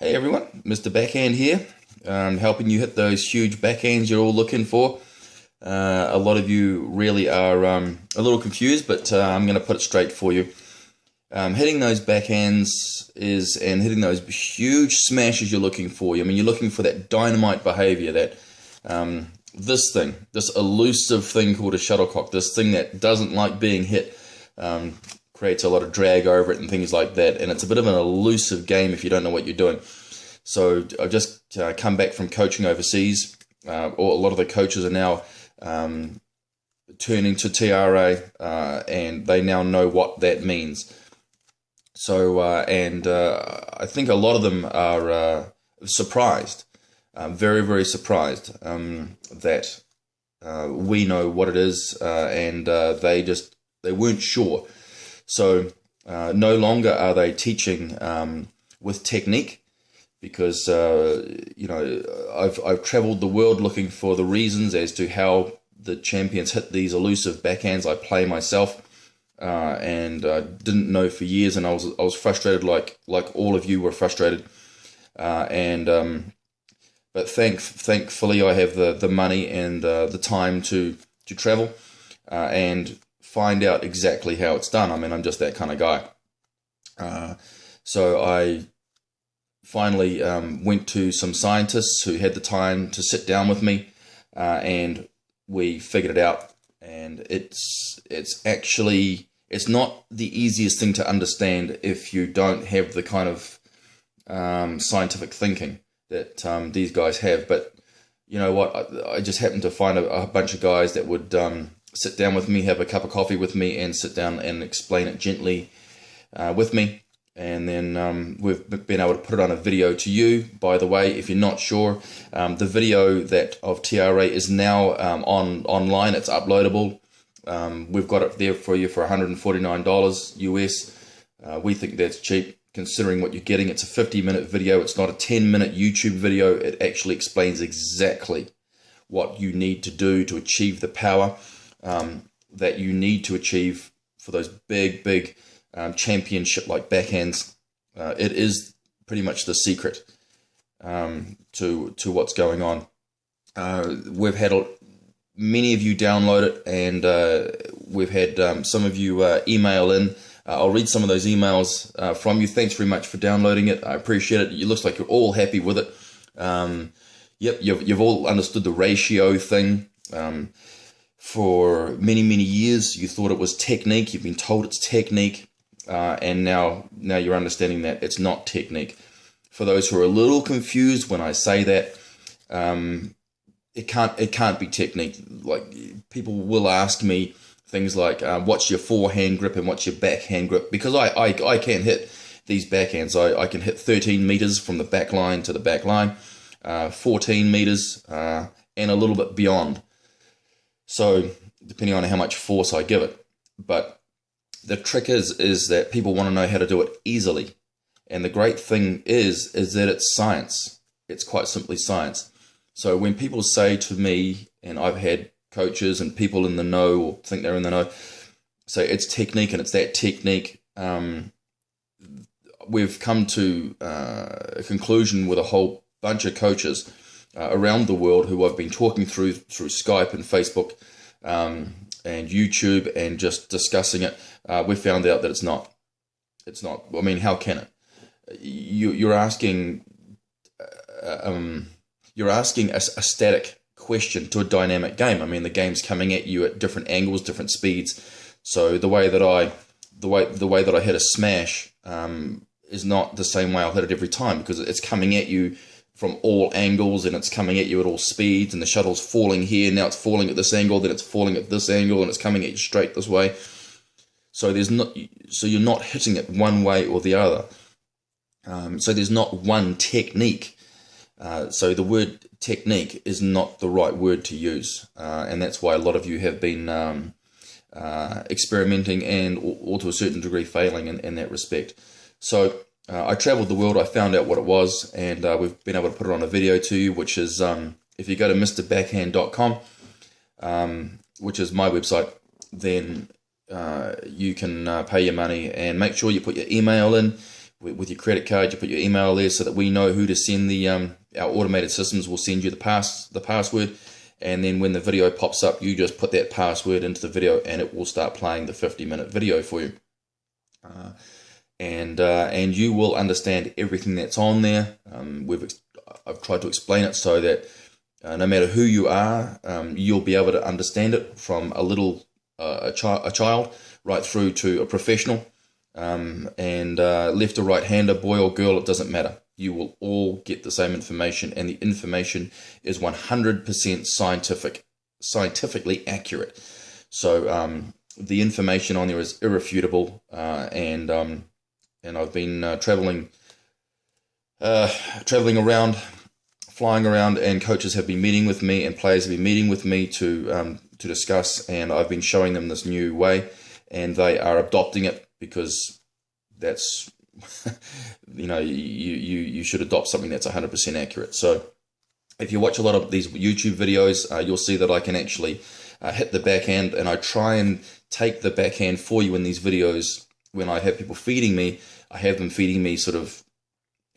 Hey everyone, Mr. Backhand here, helping you hit those huge backhands you're all looking for. A lot of you really are a little confused, but I'm going to put it straight for you. Hitting those backhands and hitting those huge smashes you're looking for. I mean, you're looking for that dynamite behavior, that this elusive thing called a shuttlecock, this thing that doesn't like being hit, creates a lot of drag over it and things like that, and it's a bit of an elusive game if you don't know what you're doing. So I've just come back from coaching overseas. A lot of the coaches are now turning to TRA, and they now know what that means. So I think a lot of them are surprised, very, very surprised that we know what it is, and they weren't sure. So no longer are they teaching with technique, because I've traveled the world looking for the reasons as to how the champions hit these elusive backhands. I play myself, and didn't know for years, and I was frustrated like all of you were frustrated. But thankfully I have the money and the time to travel and find out exactly how it's done. I mean, I'm just that kind of guy. So I finally went to some scientists who had the time to sit down with me, and we figured it out. And it's not the easiest thing to understand if you don't have the kind of scientific thinking that these guys have. But you know what? I just happened to find a bunch of guys that would sit down with me, have a cup of coffee with me, and sit down and explain it gently with me. And then we've been able to put it on a video to you. By the way, if you're not sure, the video of TRA is now online. It's uploadable. We've got it there for you for $149 US. We think that's cheap considering what you're getting. It's a 50-minute video. It's not a 10-minute YouTube video. It actually explains exactly what you need to do to achieve the power that you need to achieve for those big championship like backhands. It is pretty much the secret to what's going on. We've had many of you download it, and we've had some of you email in. I'll read some of those emails from you. Thanks very much for downloading it. I appreciate it. It looks like you're all happy with it. Yep, you've all understood the ratio thing. For many years you thought it was technique. You've been told it's technique, and now you're understanding that it's not technique. For those who are a little confused when I say that, it can't be technique. Like, people will ask me things like, what's your forehand grip and what's your backhand grip? Because I can hit these backhands. I can hit 13 meters from the back line to the back line, 14 meters, and a little bit beyond. So depending on how much force I give it. But the trick is that people want to know how to do it easily. And the great thing is that it's science. It's quite simply science. So when people say to me, and I've had coaches and people in the know, or think they're in the know, say it's technique and it's that technique, we've come to a conclusion with a whole bunch of coaches around the world who I've been talking through Skype and Facebook and YouTube, and just discussing it. We found out that it's not. I mean, how can it? You're asking a static question to a dynamic game. I mean, the game's coming at you at different angles, different speeds. So the way that I hit a smash is not the same way I'll hit it every time, because it's coming at you from all angles, and it's coming at you at all speeds, and the shuttle's falling here, now it's falling at this angle, then it's falling at this angle, and it's coming at you straight this way. So you're not hitting it one way or the other. So there's not one technique. So the word technique is not the right word to use, and that's why a lot of you have been experimenting and or to a certain degree failing in that respect. So I traveled the world, I found out what it was, and we've been able to put it on a video to you, which is, if you go to MrBackhand.com, which is my website, then you can pay your money, and make sure you put your email in. with your credit card, you put your email there so that we know who to send the our automated systems will send you the password, and then when the video pops up, you just put that password into the video and it will start playing the 50-minute video for you. And you will understand everything that's on there. I've tried to explain it so that no matter who you are, you'll be able to understand it, from a child right through to a professional, and left or right hander, boy or girl, it doesn't matter. You will all get the same information, and the information is 100% scientifically accurate. So the information on there is irrefutable, and I've been traveling around, flying around, and coaches have been meeting with me, and players have been meeting with me to discuss, and I've been showing them this new way, and they are adopting it, because that's you should adopt something that's 100% accurate. So if you watch a lot of these YouTube videos, you'll see that I can actually hit the backhand, and I try and take the backhand for you in these videos. When I have people feeding me, I have them feeding me sort of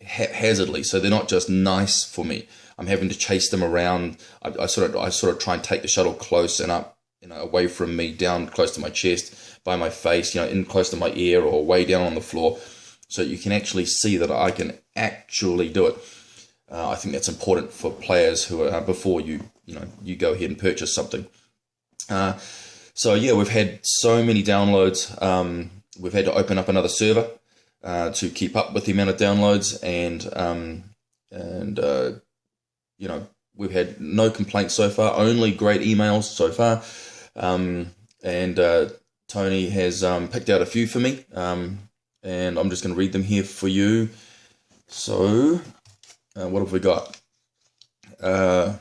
haphazardly, so they're not just nice for me. I'm having to chase them around. I sort of try and take the shuttle close and up, away from me, down close to my chest, by my face, in close to my ear, or way down on the floor, so you can actually see that I can actually do it. I think that's important for players who are before you go ahead and purchase something. So yeah, we've had so many downloads. We've had to open up another server to keep up with the amount of downloads, and we've had no complaints so far, only great emails so far. Tony has picked out a few for me, and I'm just going to read them here for you. So what have we got? Here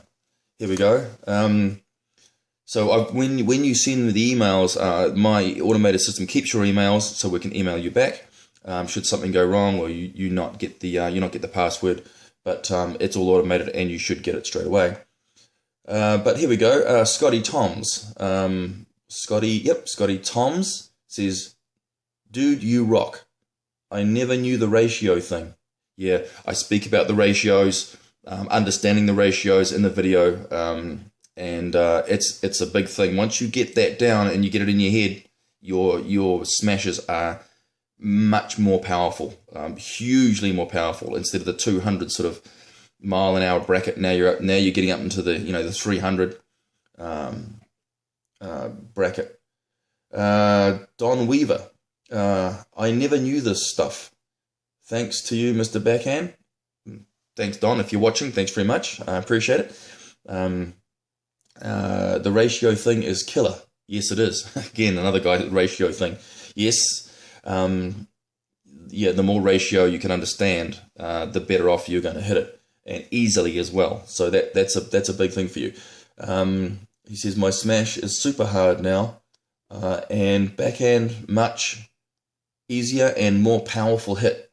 we go. So when you send the emails, my automated system keeps your emails, so we can email you back should something go wrong, or you not get the password. But it's all automated, and you should get it straight away. But here we go. Scotty Toms. Scotty Toms says, "Dude, you rock. I never knew the ratio thing." Yeah, I speak about the ratios, understanding the ratios in the video, and it's a big thing. Once you get that down and you get it in your head, your smashes are much more powerful, hugely more powerful. Instead of the 200 sort of mile-an-hour bracket, now you're getting up into the the 300 bracket. Don Weaver, I never knew this stuff. Thanks to you, Mr. Backhand. Thanks, Don, if you're watching. Thanks very much. I appreciate it. The ratio thing is killer. Yes, it is. Again, another guy, ratio thing. Yes. Yeah, the more ratio you can understand, the better off you're going to hit it, and easily as well. So that's a big thing for you. He says, my smash is super hard now, and backhand much easier and more powerful hit.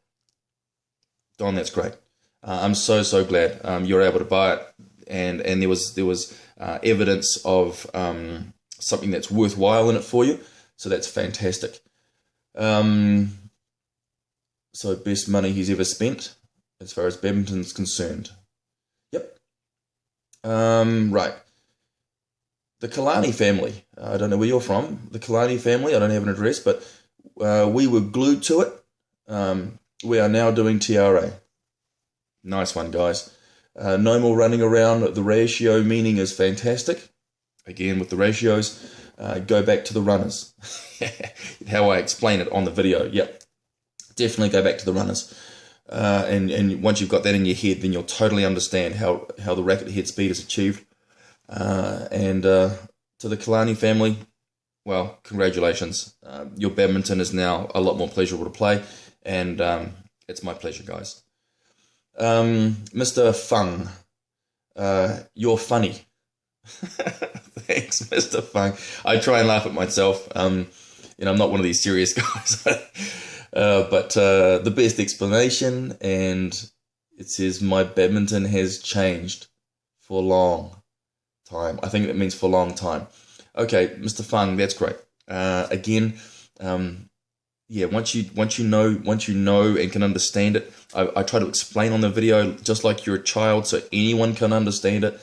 Don, that's great. I'm so glad you're able to buy it, and there was evidence of something that's worthwhile in it for you. So that's fantastic. So best money he's ever spent as far as badminton's concerned. Yep. Right. The Kalani family. I don't know where you're from. The Kalani family. I don't have an address, but we were glued to it. We are now doing TRA. Nice one, guys. No more running around. The ratio meaning is fantastic. Again, with the ratios, go back to the runners. How I explain it on the video. Yep. Definitely go back to the runners. And once you've got that in your head, then you'll totally understand how the racket head speed is achieved. And to the Kalani family, well, congratulations. Your badminton is now a lot more pleasurable to play, and it's my pleasure, guys. Mr. Fung, you're funny. Thanks, Mr. Fung. I try and laugh at myself. I'm not one of these serious guys. But the best explanation, and it says, my badminton has changed for a long time. I think that means for a long time. Okay, Mr. Fung, that's great. Again, yeah, once you know and can understand it, I try to explain on the video just like you're a child, so anyone can understand it.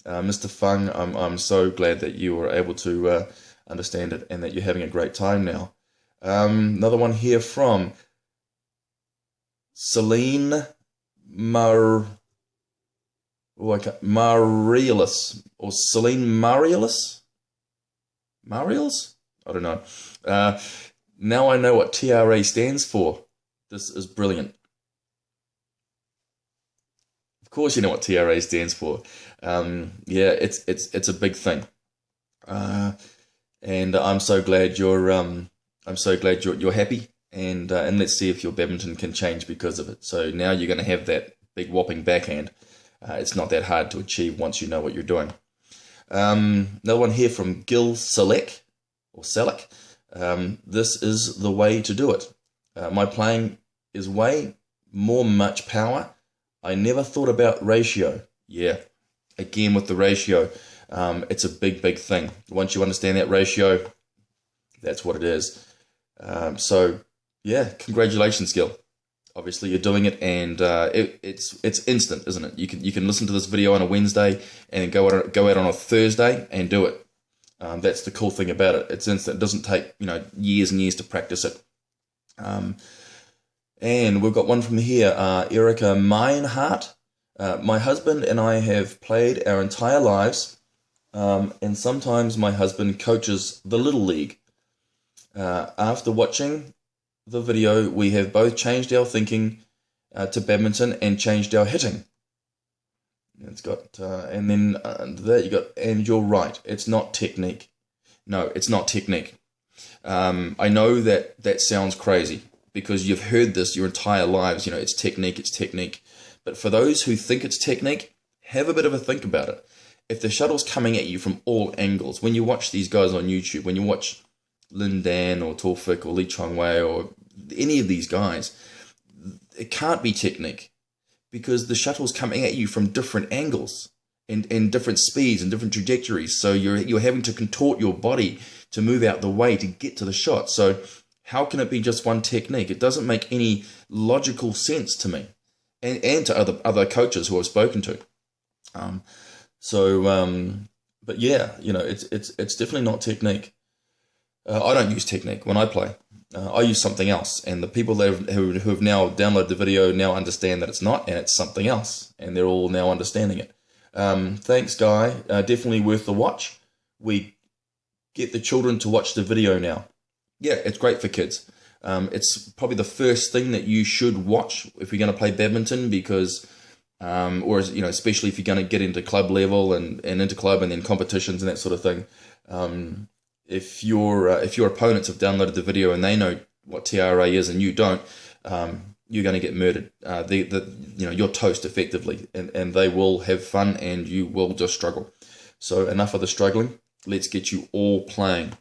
Mr. Fung, I'm so glad that you were able to understand it and that you're having a great time now. Another one here from Celine Marialis, or Celine Marialis? Marials? I don't know. Now I know what TRA stands for. This is brilliant. Of course you know what TRA stands for. Yeah, it's a big thing. And I'm so glad you're happy, and let's see if your badminton can change because of it. So now you're going to have that big whopping backhand. It's not that hard to achieve once you know what you're doing. Another one here from Gil Selek, or Selek. This is the way to do it. My playing is way much power. I never thought about ratio. Yeah, again with the ratio, it's a big thing. Once you understand that ratio, that's what it is. So yeah, congratulations, Gil. Obviously you're doing it, and it's instant, isn't it? You can listen to this video on a Wednesday and then go out on a Thursday and do it. That's the cool thing about it. It's instant. It doesn't take years and years to practice it. And we've got one from here, Erica Meinhardt. My husband and I have played our entire lives, and sometimes my husband coaches the Little League. After watching the video, we have both changed our thinking to badminton and changed our hitting. It's got, and then under that you got, and you're right, it's not technique. No, it's not technique. I know that sounds crazy because you've heard this your entire lives, it's technique, it's technique. But for those who think it's technique, have a bit of a think about it. If the shuttle's coming at you from all angles, when you watch these guys on YouTube, when you watch Lin Dan or Taufik or Lee Chong Wei or any of these guys, it can't be technique because the shuttle's coming at you from different angles and different speeds and different trajectories. So you're having to contort your body to move out the way to get to the shot. So how can it be just one technique? It doesn't make any logical sense to me and to other coaches who I've spoken to. But yeah, it's definitely not technique. I don't use technique when I play. I use something else, and the people who have now downloaded the video now understand that it's not, and it's something else, and they're all now understanding it. Thanks, Guy. Definitely worth the watch. We get the children to watch the video now. Yeah, it's great for kids. It's probably the first thing that you should watch if you're going to play badminton, because, especially if you're going to get into club level and into club and then competitions and that sort of thing. If your opponents have downloaded the video and they know what TRA is and you don't, you're going to get murdered. You're toast effectively, and they will have fun and you will just struggle. So enough of the struggling. Let's get you all playing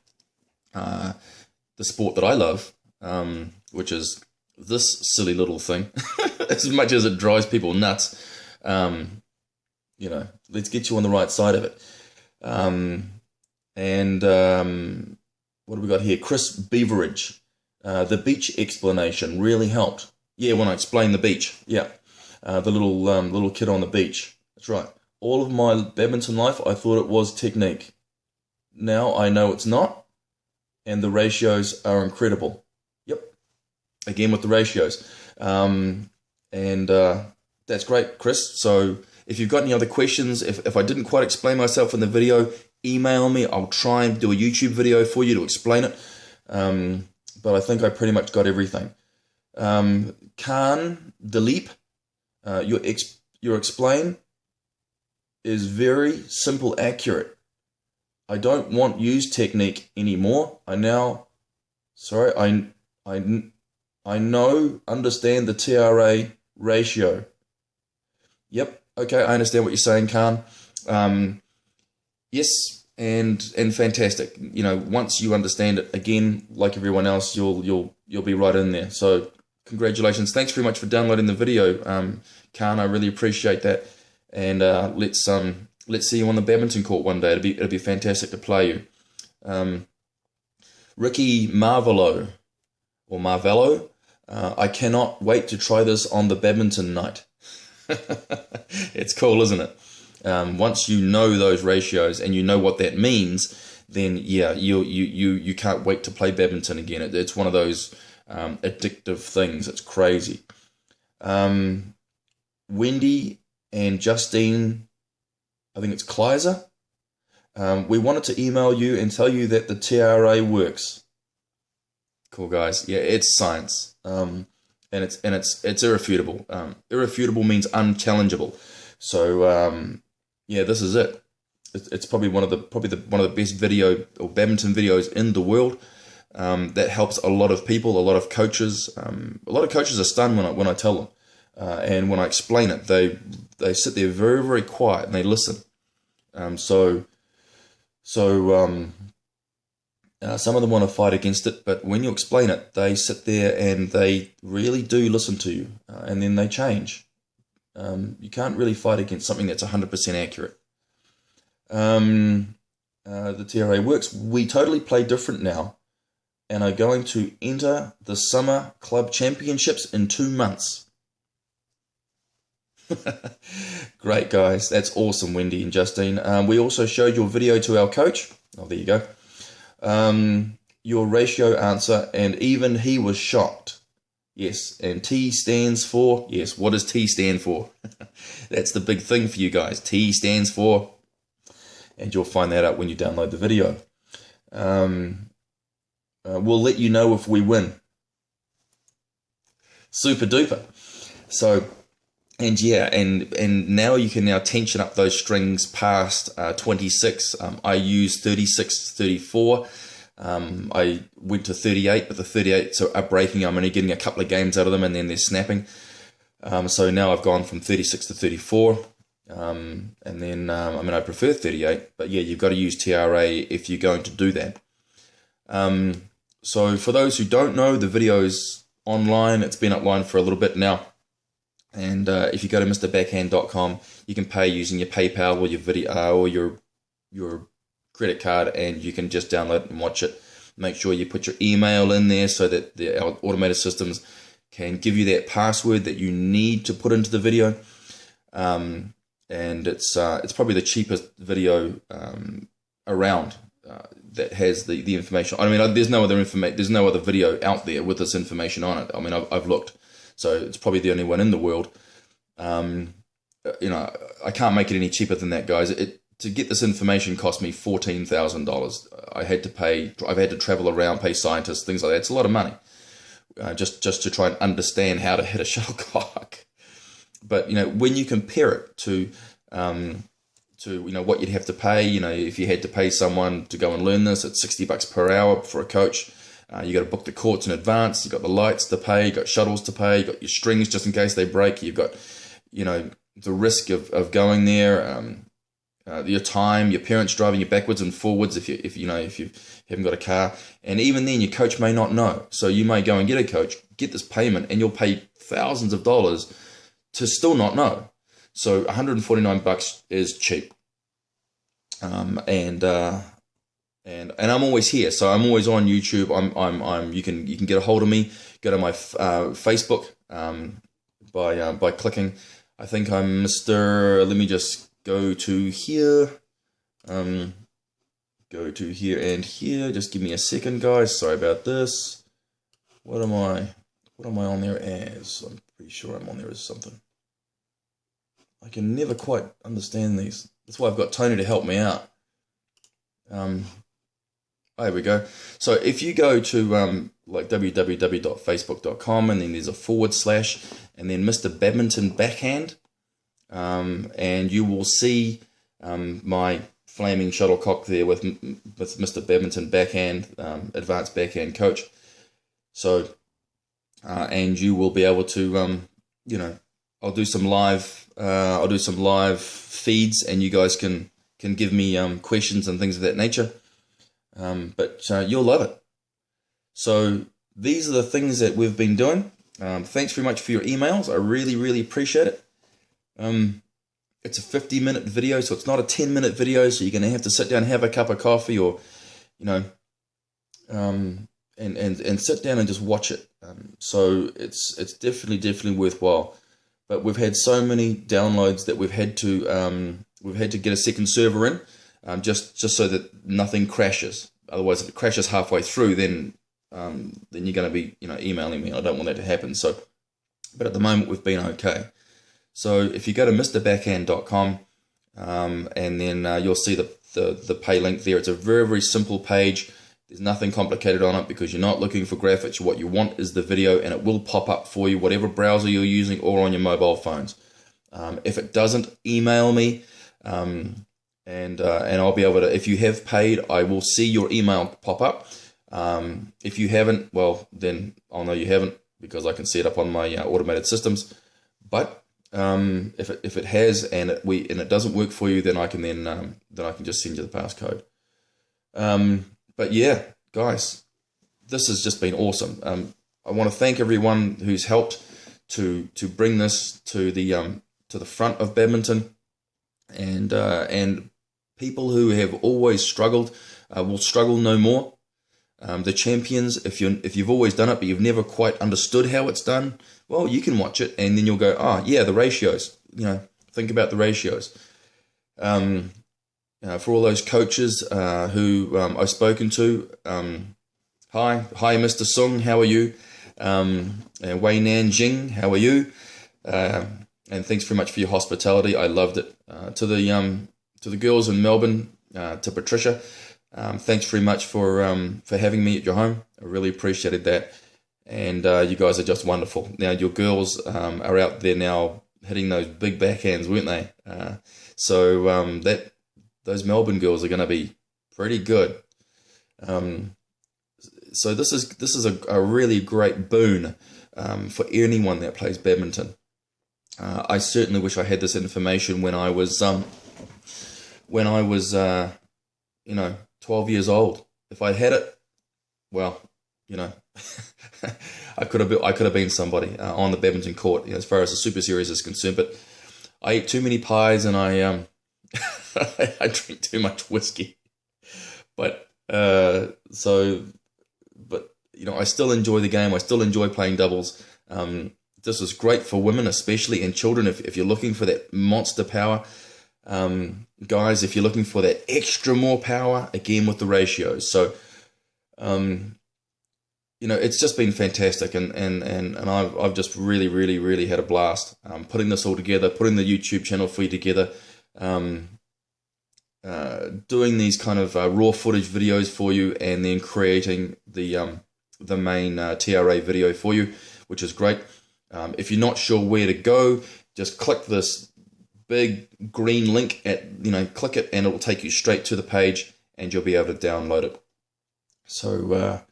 the sport that I love, which is this silly little thing. As much as it drives people nuts, let's get you on the right side of it. What have we got here? Chris Beveridge. The beach explanation really helped. Yeah, when I explained the beach. Yeah, the little kid on the beach. That's right. All of my badminton life, I thought it was technique. Now I know it's not, and the ratios are incredible. Yep. Again with the ratios. That's great, Chris. So if you've got any other questions, if I didn't quite explain myself in the video, email me. I'll try and do a YouTube video for you to explain it. But I think I pretty much got everything. Khan Dilip, your explain is very simple, accurate. I don't want use technique anymore. I know, understand the TRA ratio. Yep. Okay, I understand what you're saying, Khan. Yes, and fantastic. Once you understand it, again, like everyone else, you'll be right in there. So congratulations. Thanks very much for downloading the video, Khan. I really appreciate that. And let's see you on the badminton court one day. It'll be fantastic to play you. Ricky Marvelo. or Marvelo. I cannot wait to try this on the badminton night. It's cool, isn't it? Once you know those ratios and you know what that means, then yeah, you can't wait to play badminton again. It's one of those addictive things. It's crazy. Wendy and Justine, I think it's Kleiser. We wanted to email you and tell you that the TRA works. Cool, guys. Yeah, it's science, and it's irrefutable. Irrefutable means unchallengeable. So yeah, this is it. It's probably one of the best video or badminton videos in the world. That helps a lot of people, a lot of coaches. A lot of coaches are stunned when I tell them, and when I explain it, they sit there very, very quiet and they listen. Some of them want to fight against it, but when you explain it, they sit there and they really do listen to you, and then they change. You can't really fight against something that's 100% accurate. The TRA works. We totally play different now, and are going to enter the Summer Club Championships in 2 months. Great, guys. That's awesome, Wendy and Justine. We also showed your video to our coach. Oh, there you go. Your ratio answer, and even he was shocked. Yes, and T stands for, yes, what does T stand for? That's the big thing for you guys. T stands for, and you'll find that out when you download the video. We'll let you know if we win. Super duper. So, and yeah, and now you can now tension up those strings past 26. I use 36, 34. I went to 38, but the 38 are breaking. I'm only getting a couple of games out of them, and then they're snapping. So now I've gone from 36 to 34. And then, I prefer 38, but yeah, you've got to use TRA if you're going to do that. So for those who don't know, the video's online. It's been online for a little bit now. And if you go to MrBackhand.com, you can pay using your PayPal or your video or your credit card, and you can just download it and watch it. Make sure you put your email in there so that our automated systems can give you that password that you need to put into the video. And it's probably the cheapest video around that has the information. There's no other video out there with this information on it. I've looked, so it's probably the only one in the world. I can't make it any cheaper than that, guys. To get this information cost me $14,000. I've had to travel around, pay scientists, things like that. It's a lot of money, just to try and understand how to hit a shuttlecock. But when you compare it to what you'd have to pay, if you had to pay someone to go and learn this, it's $60 per hour for a coach. You got to book the courts in advance. You got the lights to pay. You got shuttles to pay. You got your strings just in case they break. You've got the risk of going there. Your time, your parents driving you backwards and forwards if you haven't got a car, and even then your coach may not know. So you may go and get a coach, get this payment, and you'll pay thousands of dollars to still not know. So $149 is cheap. And I'm always here, so I'm always on YouTube. You can get a hold of me. Go to my Facebook by clicking. I think I'm Mr. Let me just go to here. Go to here and here. Just give me a second, guys. Sorry about this. What am I on there as? I'm pretty sure I'm on there as something. I can never quite understand these. That's why I've got Tony to help me out. There we go. So if you go to www.facebook.com, and then there's a / and then Mr. Badminton Backhand, and you will see my flaming shuttlecock there with Mr. Badminton Backhand, advanced backhand coach. So and you will be able to I'll do some live feeds, and you guys can give me questions and things of that nature. But you'll love it. So these are the things that we've been doing. Thanks very much for your emails. I really, really appreciate it. It's a 50-minute video, so it's not a 10-minute video, so you're going to have to sit down and have a cup of coffee, or and sit down and just watch it. So it's definitely worthwhile. But we've had so many downloads that we've had to get a second server in, just so that nothing crashes. Otherwise, if it crashes halfway through, then you're going to be emailing me. I don't want that to happen. So, but at the moment we've been okay. So if you go to mrbackhand.com, and then you'll see the pay link there. It's a very simple page. There's nothing complicated on it because you're not looking for graphics. What you want is the video, and it will pop up for you, whatever browser you're using or on your mobile phones. If it doesn't, email me, and I'll be able to. If you have paid, I will see your email pop up. If you haven't, well, then I'll know you haven't because I can see it up on my automated systems. But if it has and it doesn't work for you, then I can just send you the passcode. But yeah, guys, this has just been awesome. I want to thank everyone who's helped to bring this to the front of badminton, and people who have always struggled will struggle no more. The champions, if you've always done it but you've never quite understood how it's done, well, you can watch it and then you'll go, oh yeah, the ratios. Think about the ratios. For all those coaches who I've spoken to, hi Mr. Sung, how are you? Wei Nan Jing, how are you? And thanks very much for your hospitality. I loved it. To the girls in Melbourne, to Patricia, thanks very much for having me at your home. I really appreciated that. And you guys are just wonderful. Now your girls are out there now hitting those big backhands, weren't they? So those Melbourne girls are going to be pretty good. So this is a really great boon for anyone that plays badminton. I certainly wish I had this information when I was 12 years old. If I had it, well, I could have been somebody on the badminton court, as far as the Super Series is concerned. But I ate too many pies and I I drink too much whiskey. But I still enjoy the game. I still enjoy playing doubles. This is great for women, especially, and children. If you're looking for that monster power, guys, if you're looking for that extra more power, again with the ratios. So, it's just been fantastic, and I've just really had a blast putting this all together, putting the YouTube channel for you together, doing these kind of raw footage videos for you, and then creating the main TRA video for you, which is great. If you're not sure where to go, just click this big green link click it and it will take you straight to the page and you'll be able to download it. So,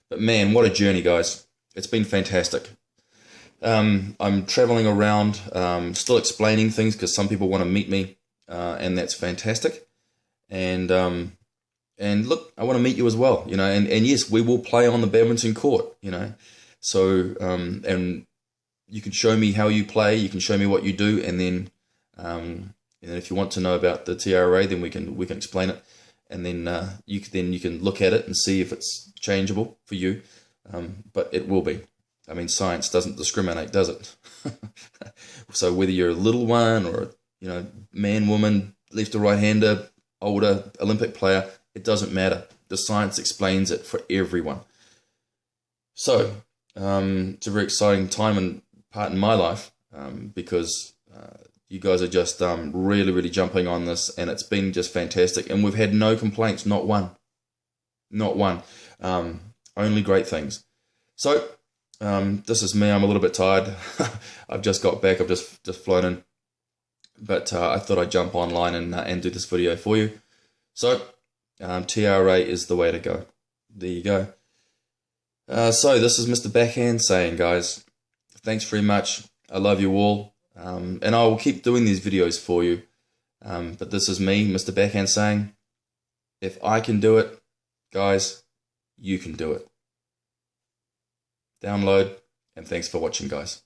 but man, what a journey, guys. It's been fantastic. I'm traveling around, still explaining things because some people want to meet me, and that's fantastic. And look, I want to meet you as well, and yes, we will play on the badminton court, so, and you can show me how you play, you can show me what you do, and then if you want to know about the TRA, then we can explain it, and then you can look at it and see if it's changeable for you, but it will be. I mean, science doesn't discriminate, does it? So whether you're a little one or man, woman, left or right hander, older, Olympic player, it doesn't matter. The science explains it for everyone. So it's a very exciting time and part in my life, because you guys are just really jumping on this, and it's been just fantastic, and we've had no complaints, not one, only great things. So this is me. I'm a little bit tired. I've just got back. I've just flown in, but I thought I'd jump online and do this video for you. So TRA is the way to go. There you go. So this is Mr. Backhand saying, guys, thanks very much. I love you all. And I will keep doing these videos for you. But this is me, Mr. Backhand, saying, if I can do it, guys, you can do it. Download, and thanks for watching, guys.